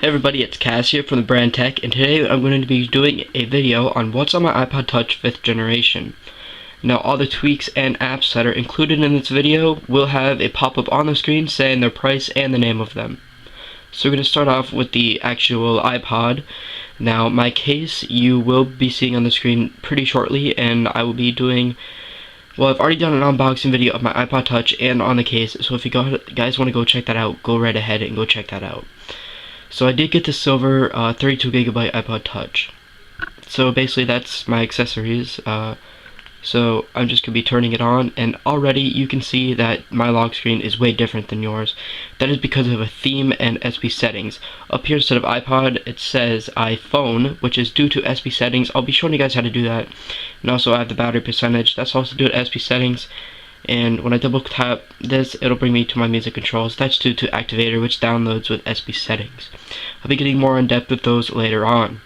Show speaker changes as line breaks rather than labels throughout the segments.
Hey everybody, it's Cass here from the Brand Tech, and today I'm going to be doing a video on what's on my iPod Touch 5th generation. Now, all the tweaks and apps that are included in this video will have a pop-up on the screen saying their price and the name of them. So we're going to start off with the actual iPod. Now, my case you will be seeing on the screen pretty shortly, and I will be doing... Well, I've already done an unboxing video of my iPod Touch and on the case, so if you guys want to go check that out, go right ahead and go check that out. So I did get the silver 32GB iPod Touch. So basically that's my accessories. So I'm just going to be turning it on, and already you can see that my lock screen is way different than yours. That is because of a theme and SP settings. Up here instead of iPod it says iPhone, which is due to SP settings. I'll be showing you guys how to do that. And also I have the battery percentage. That's also due to SP settings. And when I double tap this, it'll bring me to my music controls. That's due to Activator, which downloads with SP settings. I'll be getting more in depth with those later on.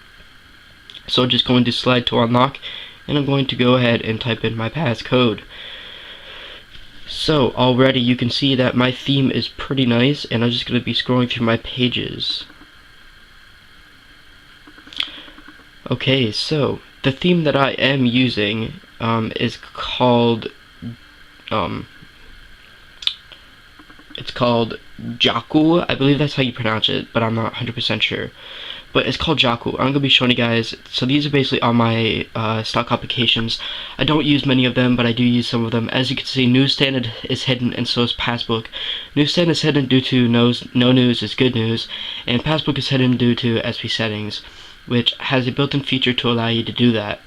So just going to slide to unlock, and I'm going to go ahead and type in my passcode. So already you can see that my theme is pretty nice, and I'm just going to be scrolling through my pages. Okay, so the theme that I am using is called it's called Jaku. I believe that's how you pronounce it, but I'm not 100% sure. But it's called Jaku. I'm going to be showing you guys. So these are basically all my stock applications. I don't use many of them, but I do use some of them. As you can see, Newsstand is hidden, and so is Passbook. Newsstand is hidden due to no news is good news, and Passbook is hidden due to SP settings, which has a built-in feature to allow you to do that.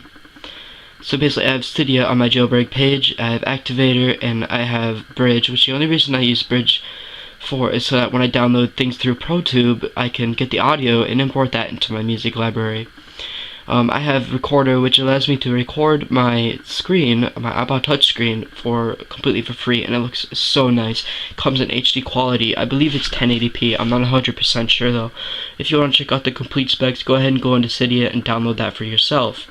So basically I have Cydia on my jailbreak page, I have Activator, and I have Bridge, which the only reason I use Bridge for is so that when I download things through ProTube, I can get the audio and import that into my music library. I have Recorder, which allows me to record my screen, my iPod Touch screen, completely for free, and it looks so nice. It comes in HD quality. I believe it's 1080p. I'm not 100% sure though. If you want to check out the complete specs, go ahead and go into Cydia and download that for yourself.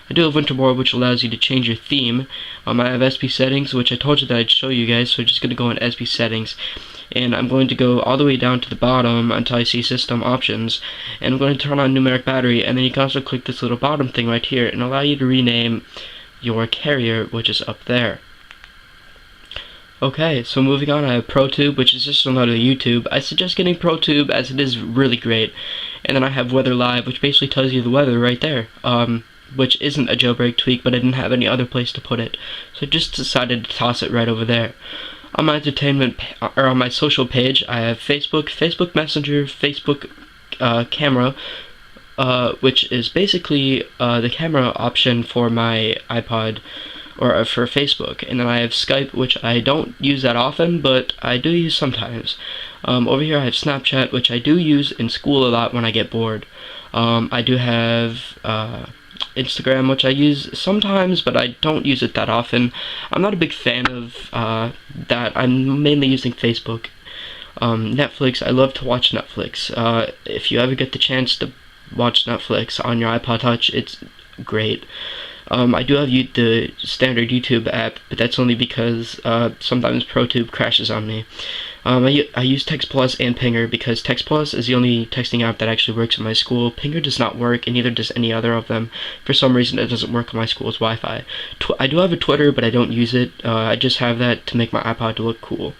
I do have Winterboard, which allows you to change your theme. I have SP settings, which I told you that I'd show you guys, so I'm just going to go in SP settings. And I'm going to go all the way down to the bottom until I see system options, and I'm going to turn on numeric battery, and then you can also click this little bottom thing right here and allow you to rename your carrier, which is up there. Okay, so moving on, I have ProTube, which is just another YouTube. I suggest getting ProTube as it is really great. And then I have Weather Live, which basically tells you the weather right there, which isn't a jailbreak tweak, but I didn't have any other place to put it, so I just decided to toss it right over there. On my entertainment, or on my social page, I have Facebook Messenger, Facebook Camera, which is basically the camera option for my iPod, or for Facebook. And then I have Skype, which I don't use that often, but I do use sometimes. Over here I have Snapchat, which I do use in school a lot when I get bored. I do have Instagram, which I use sometimes, but I don't use it that often. I'm not a big fan of that. I'm mainly using Facebook. Netflix, I love to watch Netflix. If you ever get the chance to watch Netflix on your iPod Touch, it's great. I do have the standard YouTube app, but that's only because sometimes ProTube crashes on me. I use Text Plus and Pinger because Text Plus is the only texting app that actually works in my school. Pinger does not work, and neither does any other of them. For some reason, it doesn't work on my school's Wi-Fi. I do have a Twitter, but I don't use it. I just have that to make my iPod look cool.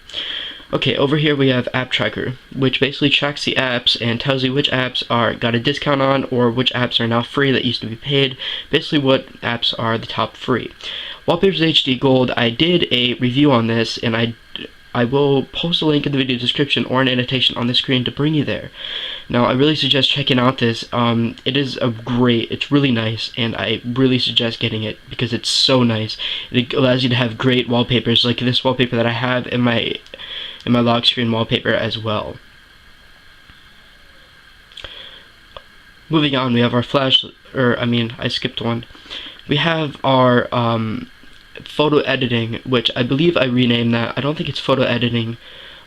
Okay, over here we have App Tracker, which basically tracks the apps and tells you which apps got a discount on, or which apps are now free that used to be paid. Basically what apps are the top free. Wallpaper's HD Gold, I did a review on this, and I will post a link in the video description or an annotation on the screen to bring you there. Now, I really suggest checking out this. It's really nice, and I really suggest getting it because it's so nice. It allows you to have great wallpapers, like this wallpaper that I have in my lock screen wallpaper as well. Moving on, we have our I skipped one. We have our photo editing, which I believe I renamed that. I don't think it's photo editing.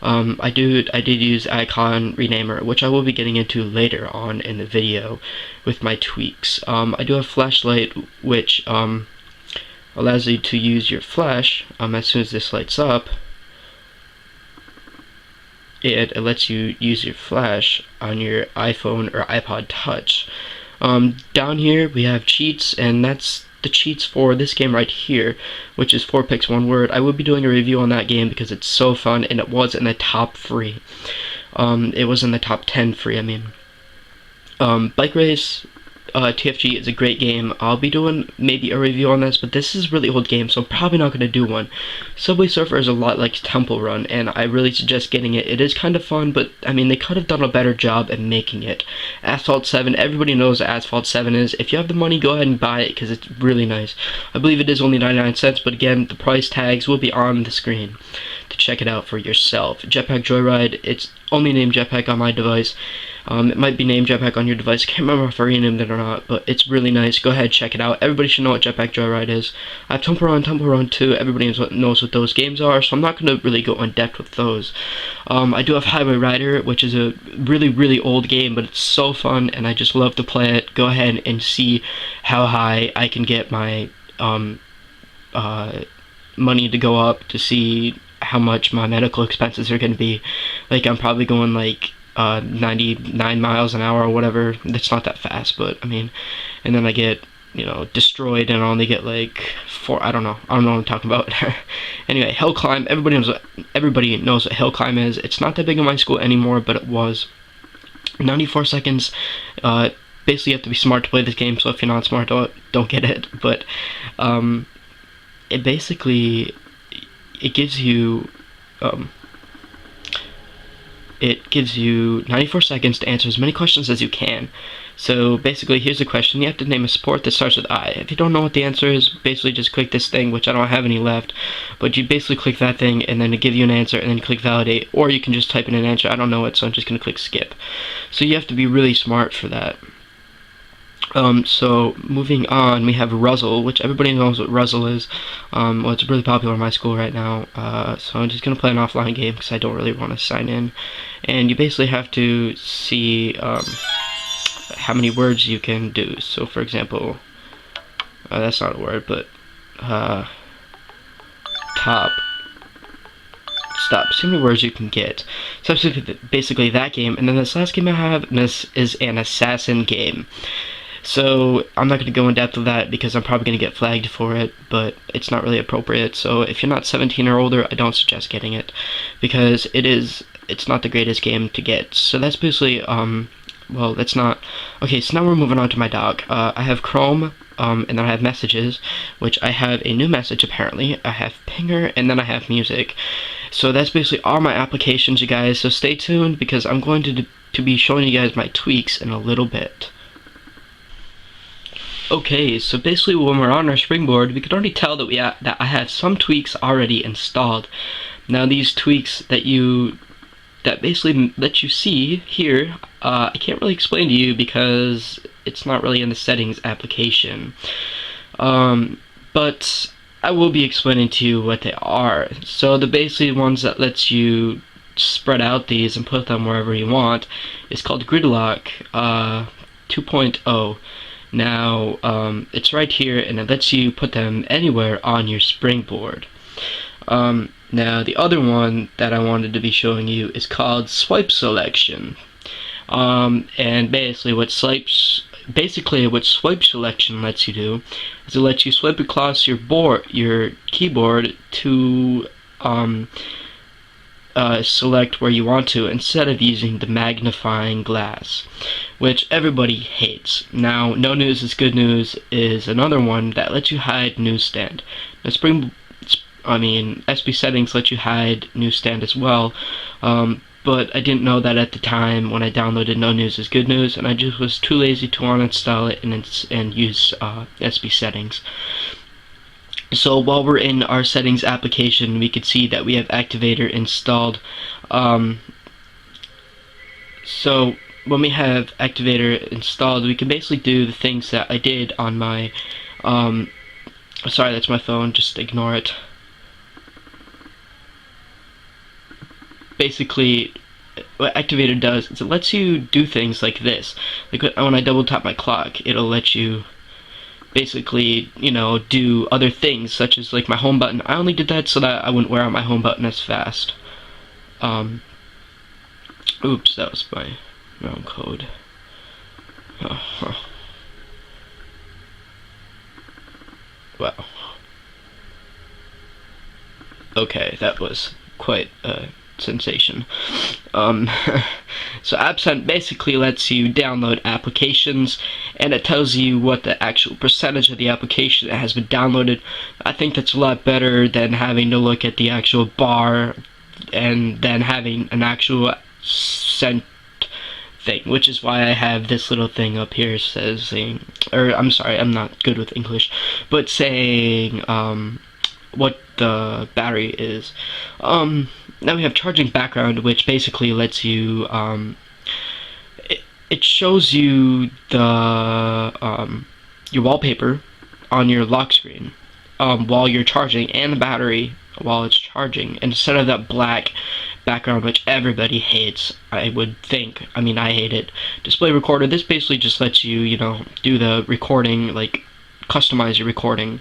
I did use icon renamer, which I will be getting into later on in the video with my tweaks. I do have flashlight, which allows you to use your flash as soon as this lights up. it lets you use your flash on your iPhone or iPod Touch. Down here we have cheats, and that's the cheats for this game right here, which is 4 Picks 1 Word. I will be doing a review on that game because it's so fun, and it was in the top free. It was in the top 10 free, I mean. Bike Race TFG is a great game. I'll be doing maybe a review on this, but this is a really old game, so I'm probably not going to do one. Subway Surfer is a lot like Temple Run, and I really suggest getting it. It is kind of fun, but I mean, they could have done a better job at making it. Asphalt 7, everybody knows what Asphalt 7 is. If you have the money, go ahead and buy it, because it's really nice. I believe it is only 99 cents, but again, the price tags will be on the screen to check it out for yourself. Jetpack Joyride, it's only named Jetpack on my device. It might be named Jetpack on your device. I can't remember if I renamed it or not, but it's really nice. Go ahead, check it out. Everybody should know what Jetpack Joyride is. I have Temple Run 2. Everybody knows what those games are, so I'm not going to really go in depth with those. I do have Highway Rider, which is a really, really old game, but it's so fun, and I just love to play it. Go ahead and see how high I can get my money to go up, to see how much my medical expenses are going to be. Like, I'm probably going like 99 miles an hour or whatever. That's not that fast, but I mean, and then I get, you know, destroyed and I only get like 4, I don't know what I'm talking about. Anyway, Hill Climb, everybody knows what Hill Climb is. It's not that big in my school anymore, but it was. 94 seconds. Basically you have to be smart to play this game, so if you're not smart, don't get it. But it basically, it gives you 94 seconds to answer as many questions as you can. So basically, here's the question. You have to name a sport that starts with I. If you don't know what the answer is, basically just click this thing, which I don't have any left, but you basically click that thing, and then it gives you an answer, and then you click validate, or you can just type in an answer. I don't know it, so I'm just going to click skip. So you have to be really smart for that. So moving on, we have Ruzzle, which everybody knows what Ruzzle is. Well, it's really popular in my school right now. So I'm just gonna play an offline game because I don't really want to sign in. And you basically have to see how many words you can do. So, for example, that's not a word, but top. Stop. See how many words you can get. So that's basically that game. And then this last game I have, and this is an assassin game. So I'm not going to go in depth with that because I'm probably going to get flagged for it, but it's not really appropriate. So if you're not 17 or older, I don't suggest getting it because it's not the greatest game to get. So that's basically well, that's not okay. So now we're moving on to my dock. I have Chrome, and then I have messages, which I have a new message apparently. I have Pinger, and then I have music. So that's basically all my applications, you guys. So stay tuned because I'm going to be showing you guys my tweaks in a little bit. Okay, so basically when we're on our springboard, we can already tell that that I have some tweaks already installed. Now these tweaks that basically let you see here, I can't really explain to you because it's not really in the settings application. But I will be explaining to you what they are. So the basically ones that lets you spread out these and put them wherever you want is called Gridlock 2.0. Now, it's right here, and it lets you put them anywhere on your springboard. Now, the other one that I wanted to be showing you is called Swipe Selection. And basically what swipe selection lets you do is it lets you swipe across your keyboard to select where you want to instead of using the magnifying glass, which everybody hates. Now, No News is Good News is another one that lets you hide newsstand. Now, SB settings let you hide newsstand as well, but I didn't know that at the time when I downloaded No News is Good News, and I just was too lazy to uninstall it and use SB settings. So while we're in our settings application, we could see that we have Activator installed. So when we have Activator installed, we can basically do the things that I did on my, sorry, that's my phone, just ignore it. Basically, what Activator does is it lets you do things like this. Like when I double tap my clock, it'll let you basically, you know, do other things, such as like my home button. I only did that so that I wouldn't wear out my home button as fast. Oops, that was my wrong code. Wow. Okay, that was quite a sensation. So Absent basically lets you download applications, and it tells you what the actual percentage of the application that has been downloaded. I think that's a lot better than having to look at the actual bar and then having an actual sent thing, which is why I have this little thing up here saying, or I'm sorry, I'm not good with English, but saying what the battery is. Now we have charging background, which basically lets you it shows you the your wallpaper on your lock screen while you're charging, and the battery while it's charging, instead of that black background which everybody hates, I would think. I mean, I hate it. Display recorder, this basically just lets you, you know, do the recording, like customize your recording.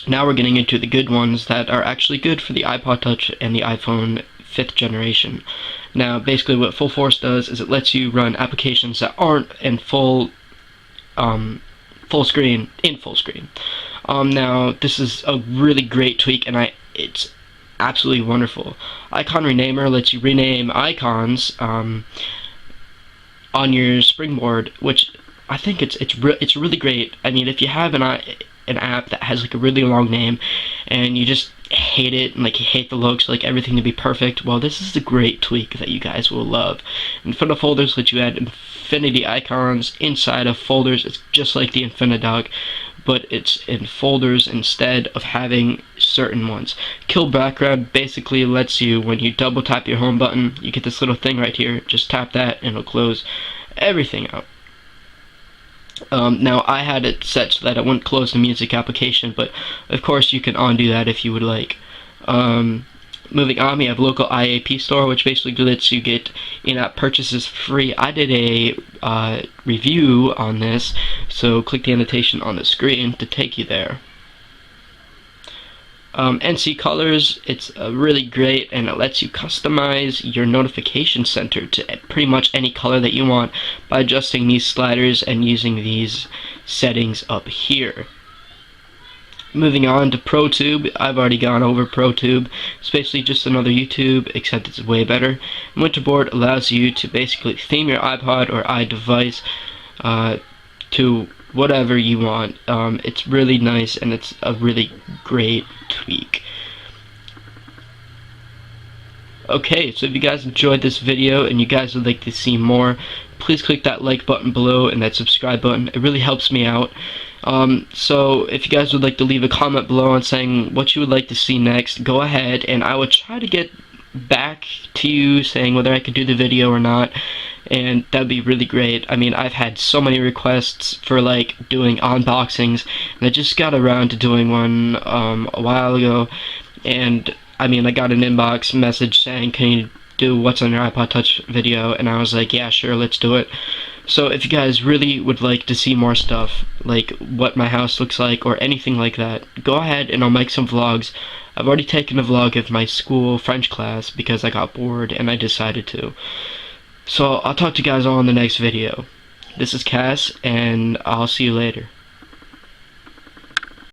Now we're getting into the good ones that are actually good for the iPod Touch and the iPhone 5th generation. Now, basically what Full Force does is it lets you run applications that aren't in full screen. Now, this is a really great tweak, and it's absolutely wonderful. Icon Renamer lets you rename icons on your springboard, which I think it's really great. I mean, if you have an app that has like a really long name and you just hate it, and like you hate the looks, like everything to be perfect, well, this is a great tweak that you guys will love. Infinite folders let you add infinity icons inside of folders. It's just like the Infinidoc, but it's in folders instead of having certain ones. Kill background basically lets you, when you double tap your home button, you get this little thing right here. Just tap that and it'll close everything out. Now I had it set so that it wouldn't close the music application, but of course you can undo that if you would like. Moving on, we have local IAP store, which basically lets you get in-app purchases free. I did a review on this, so click the annotation on the screen to take you there. NC Colors, it's really great, and it lets you customize your notification center to pretty much any color that you want by adjusting these sliders and using these settings up here. Moving on to ProTube, I've already gone over ProTube. It's basically just another YouTube, except it's way better. Winterboard allows you to basically theme your iPod or iDevice to whatever you want. It's really nice, and it's a really great tweak. Okay, so if you guys enjoyed this video and you guys would like to see more, please click that like button below and that subscribe button. It really helps me out. So if you guys would like to leave a comment below on saying what you would like to see next, go ahead, and I will try to get back to you saying whether I could do the video or not, and that'd be really great. I mean, I've had so many requests for like doing unboxings, and I just got around to doing one a while ago, and I mean, I got an inbox message saying, can you do what's on your iPod Touch video, and I was like, yeah, sure, let's do it. So if you guys really would like to see more stuff, like what my house looks like or anything like that, go ahead and I'll make some vlogs. I've already taken a vlog of my school French class because I got bored and I decided to. So I'll talk to you guys all in the next video. This is Cass, and I'll see you later.